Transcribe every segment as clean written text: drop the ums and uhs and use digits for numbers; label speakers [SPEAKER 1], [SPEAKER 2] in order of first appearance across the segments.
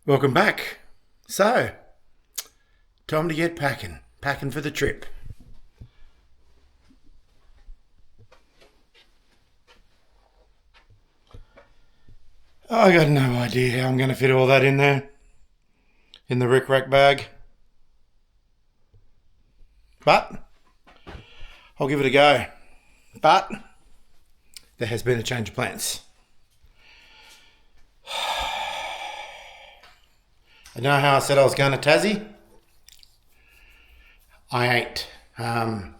[SPEAKER 1] Welcome back. So, time to get packing. Packing for the trip. I got no idea how I'm going to fit all that in there. In the Rick Rack bag. But, I'll give it a go. But, there has been a change of plans. I know how I said I was going to Tassie. I ain't. The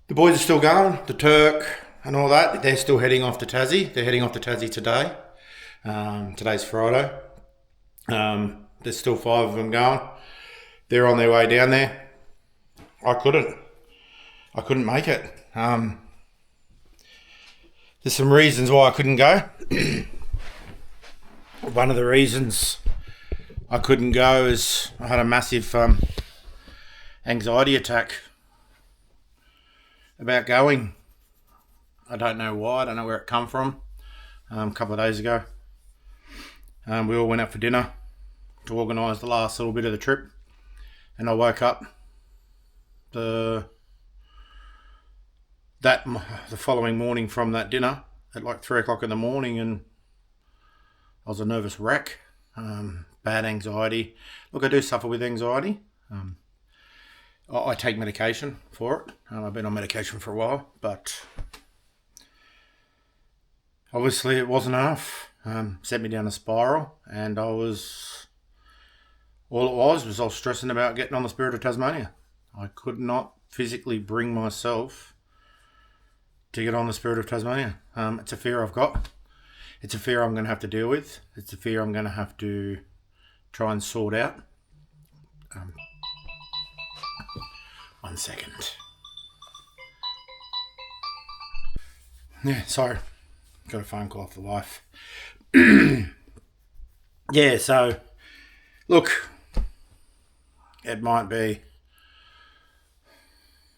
[SPEAKER 1] boys are still going. The Turk and all that. They're still heading off to Tassie. They're heading off to Tassie today. Today's Friday. There's still 5 of them going. They're on their way down there. I couldn't make it. There's some reasons why I couldn't go. One of the reasons I couldn't go is I had a massive anxiety attack about going. I don't know why. I don't know where it come from. A couple of days ago, we all went out for dinner to organise the last little bit of the trip, and I woke up the following morning from that dinner at like 3 o'clock in the morning, and I was a nervous wreck. Bad anxiety. Look, I do suffer with anxiety. I take medication for it. I've been on medication for a while, but obviously it wasn't enough. Sent me down a spiral, and all it was I was stressing about getting on the Spirit of Tasmania. I could not physically bring myself to get on the Spirit of Tasmania. It's a fear I've got. It's a fear I'm going to have to deal with. It's a fear I'm going to have to try and sort out. 1 second. Yeah, sorry. Got a phone call off the wife. Yeah, so, look, it might be,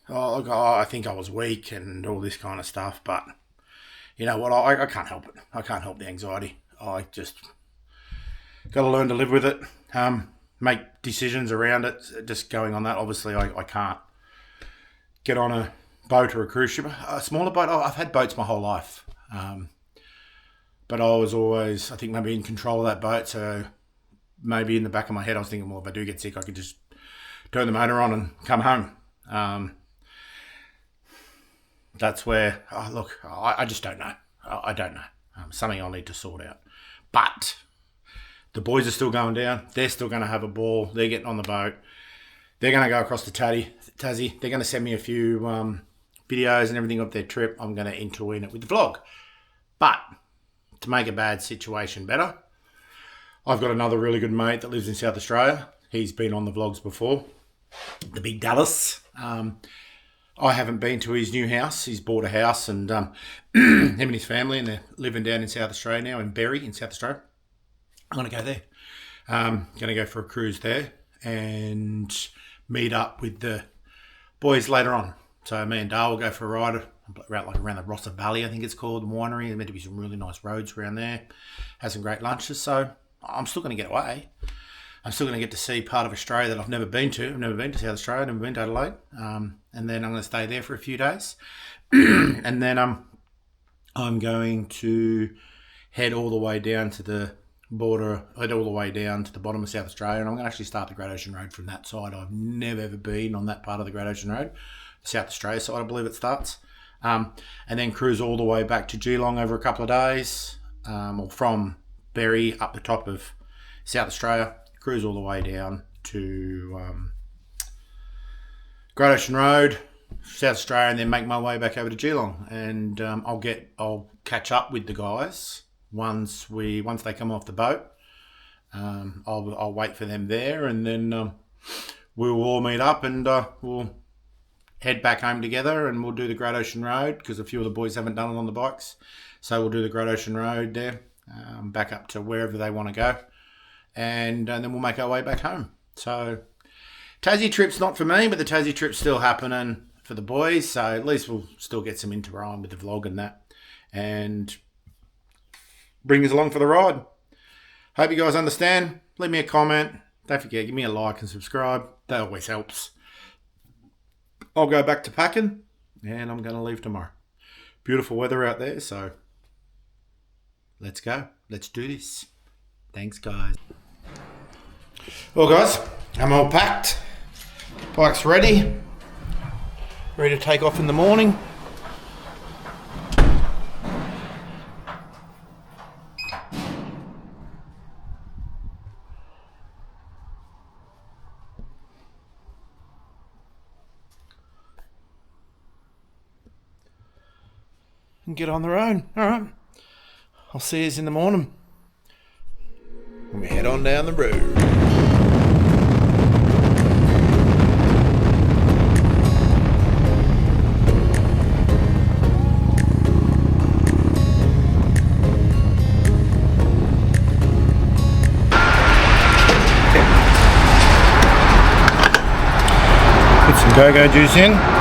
[SPEAKER 1] I think I was weak and all this kind of stuff, but you know what, I can't help it. I can't help the anxiety. I just got to learn to live with it, make decisions around it. Just going on that, obviously I can't get on a boat or a cruise ship. A smaller boat, I've had boats my whole life. But I was always, I think, maybe in control of that boat. So maybe in the back of my head, I was thinking, well, if I do get sick, I could just turn the motor on and come home. That's where, look, I just don't know. I don't know. Something I'll need to sort out. But the boys are still going down. They're still going to have a ball. They're getting on the boat. They're going to go across to Tassie. They're going to send me a few videos and everything of their trip. I'm going to intertwine it with the vlog. But to make a bad situation better, I've got another really good mate that lives in South Australia. He's been on the vlogs before. The Big Dallas. I haven't been to his new house. He's bought a house, and him and his family, and they're living down in South Australia now, in Berry, in South Australia. I'm going to go there. Going to go for a cruise there and meet up with the boys later on. So me and Dale will go for a ride around the Barossa Valley, I think it's called, the winery. There's meant to be some really nice roads around there. Have some great lunches. So I'm still going to get away. I'm still going to get to see part of Australia that I've never been to. I've never been to South Australia. I've never been to Adelaide. And then I'm going to stay there for a few days. And then I'm going to head all the way down to the border, head all the way down to the bottom of South Australia. And I'm going to actually start the Great Ocean Road from that side. I've never ever been on that part of the Great Ocean Road. South Australia side, I believe it starts. And then cruise all the way back to Geelong over a couple of days. Or from Berry up the top of South Australia. Cruise all the way down to Great Ocean Road, South Australia, and then make my way back over to Geelong. And I'll catch up with the guys once they come off the boat. I'll wait for them there, and then we'll all meet up and we'll head back home together, and we'll do the Great Ocean Road because a few of the boys haven't done it on the bikes. So we'll do the Great Ocean Road there, back up to wherever they want to go. And then we'll make our way back home. So Tassie trip's not for me, but the Tassie trip's still happening for the boys. So at least we'll still get some interaction with the vlog and that, and bring us along for the ride. Hope you guys understand. Leave me a comment. Don't forget, give me a like and subscribe. That always helps. I'll go back to packing, and I'm going to leave tomorrow. Beautiful weather out there, so let's go. Let's do this. Thanks, guys. Well, guys, I'm all packed. Bike's ready. Ready to take off in the morning. And get on the road. Alright. I'll see you in the morning. When we head on down the road. Put some go-go juice in.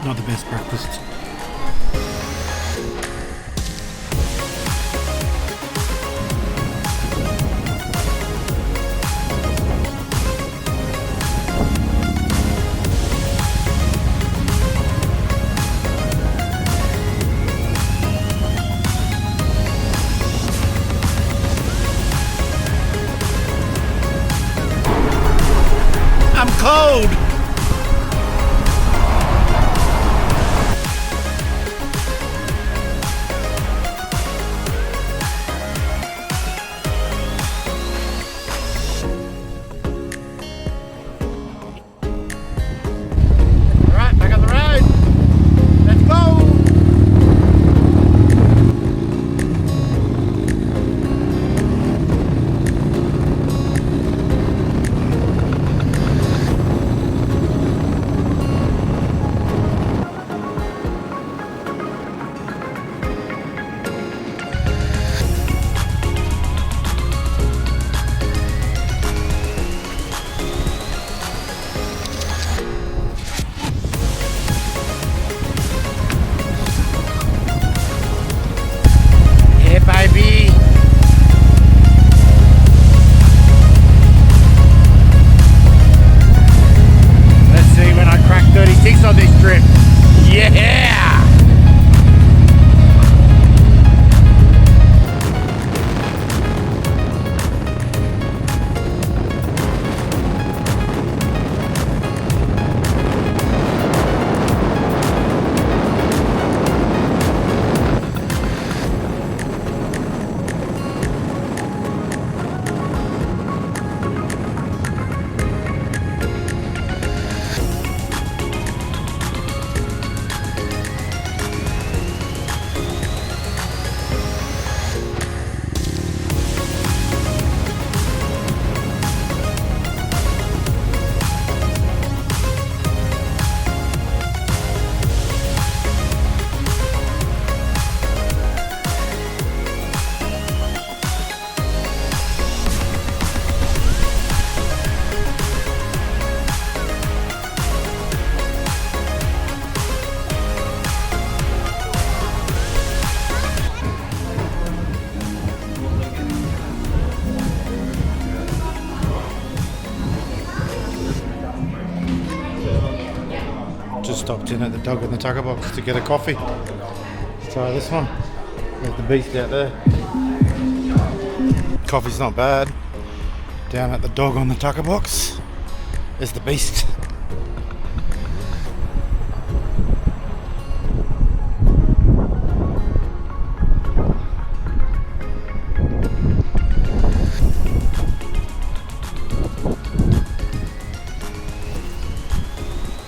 [SPEAKER 1] Not the best breakfast. I'm cold. On this trip. Yeah! Just stopped in at the Dog in the Tucker Box to get a coffee. Try this one. There's the beast out there. coffee's not bad. Down at the dog on the tucker box is the beast.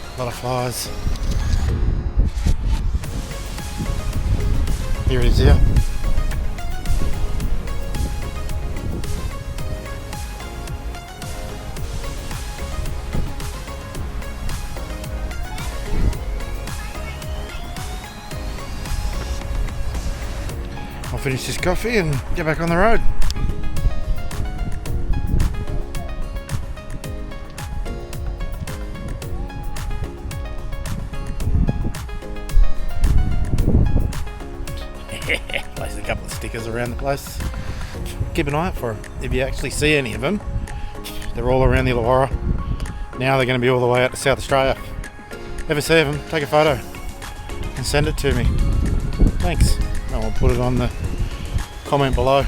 [SPEAKER 1] A lot of flies. Here it is here. I'll finish this coffee and get back on the road. Place a couple of stickers around the place. Keep an eye out for them. If you actually see any of them, they're all around the Illawarra. Now they're going to be all the way out to South Australia. Ever see them, take a photo and send it to me. Thanks. I'll put it on the comment below.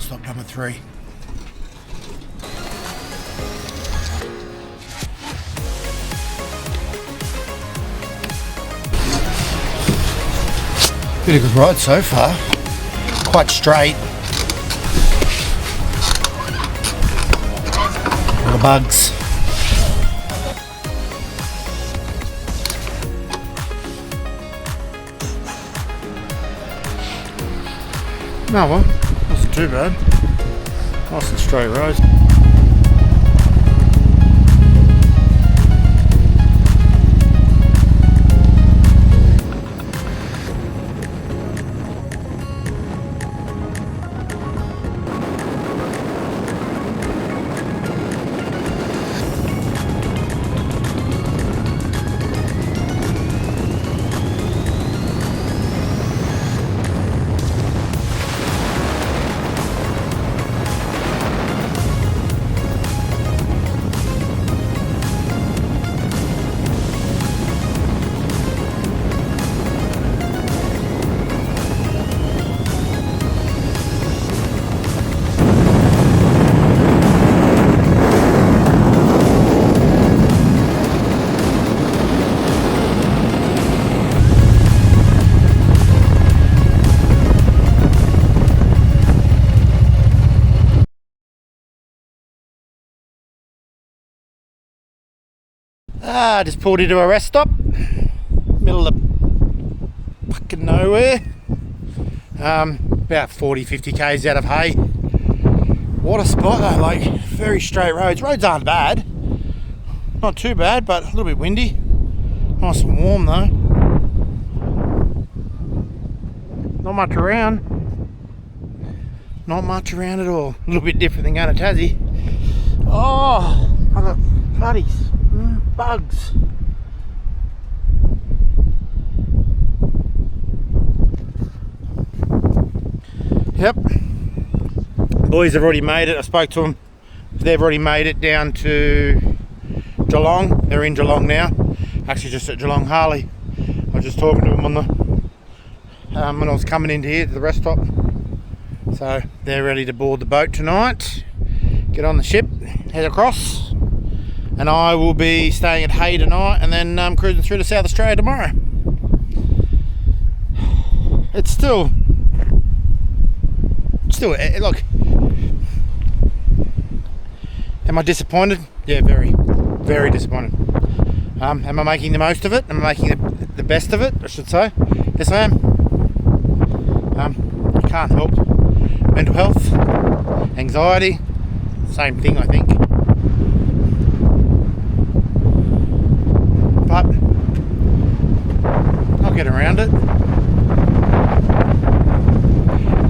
[SPEAKER 1] Stop number 3. Been a good ride so far. Quite straight. All the bugs. No, well, wasn't too bad. Nice and straight road. Just pulled into a rest stop, middle of fucking nowhere. About 40-50 k's out of hay. What a spot though, like very straight roads. Roads aren't bad, not too bad, but a little bit windy. Nice and warm though. Not much around. Not much around at all. A little bit different than going to Tassie. Oh, I got buddies. Bugs. Yep. The boys have already made it. I spoke to them. They've already made it down to Geelong. They're in Geelong now. Actually just at Geelong Harley. I was just talking to them on the when I was coming into here to the rest stop. So they're ready to board the boat tonight. Get on the ship, head across. And I will be staying at Hay tonight and then cruising through to South Australia tomorrow. it's still, look, am I disappointed? Yeah, very, very disappointed. Am I making the most of it? Am I making the best of it, I should say? Yes, I am. You can't help. Mental health, anxiety, same thing, I think. But I'll get around it.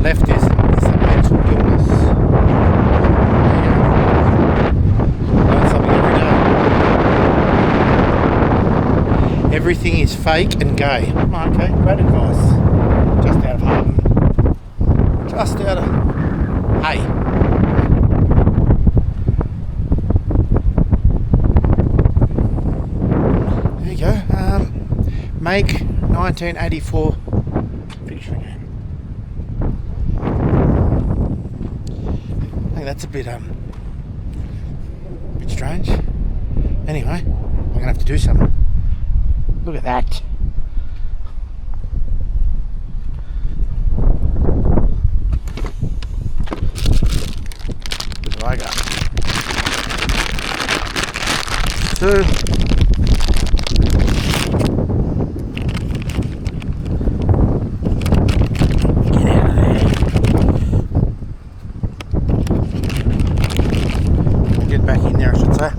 [SPEAKER 1] Left is a mental illness. Learn something every day. Everything is fake and gay. Okay, great advice. Just out of heart. Just out of... Hey. There you go. Make 1984 fiction game. I think that's a bit strange. Anyway, I'm gonna have to do something. Look at that. What do I got? Two. Back in there, I should say.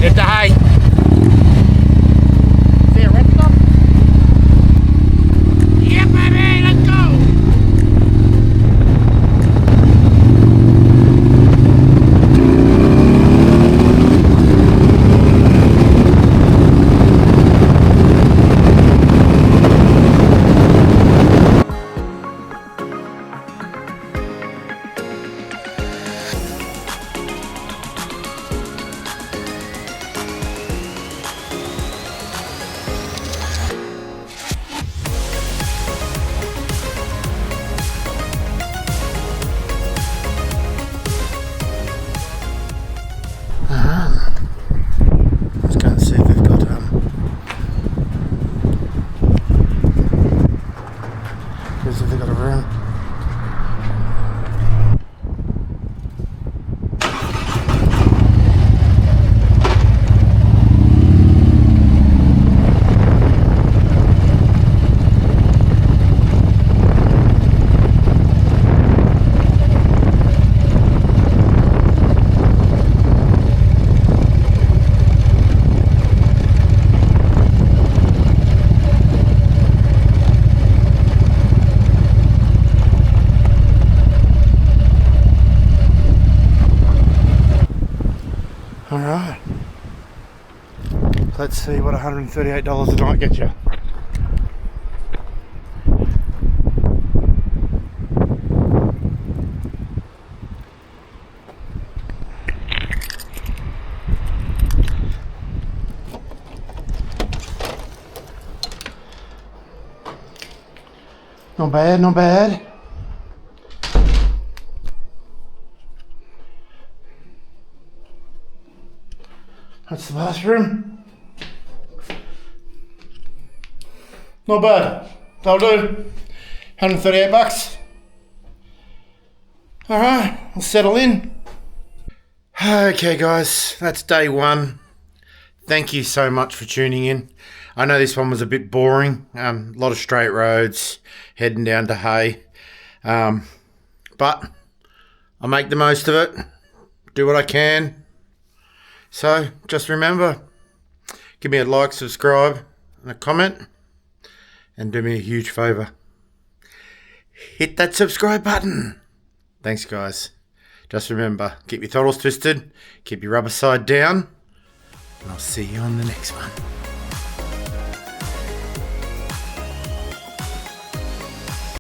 [SPEAKER 1] Hit the high. See a red stop? Yeah, baby, let's go. Let's go and see if they've got see if they've got a room. Alright, let's see what $138 a night gets you. Not bad, not bad. That's the bathroom. Not bad. That'll do. $138. Alright, I'll settle in. Okay guys, that's day one. Thank you so much for tuning in. I know this one was a bit boring. A lot of straight roads, heading down to Hay. But I'll make the most of it. Do what I can. So, just remember, give me a like, subscribe, and a comment, and do me a huge favour. Hit that subscribe button. Thanks, guys. Just remember, keep your throttles twisted, keep your rubber side down, and I'll see you on the next one.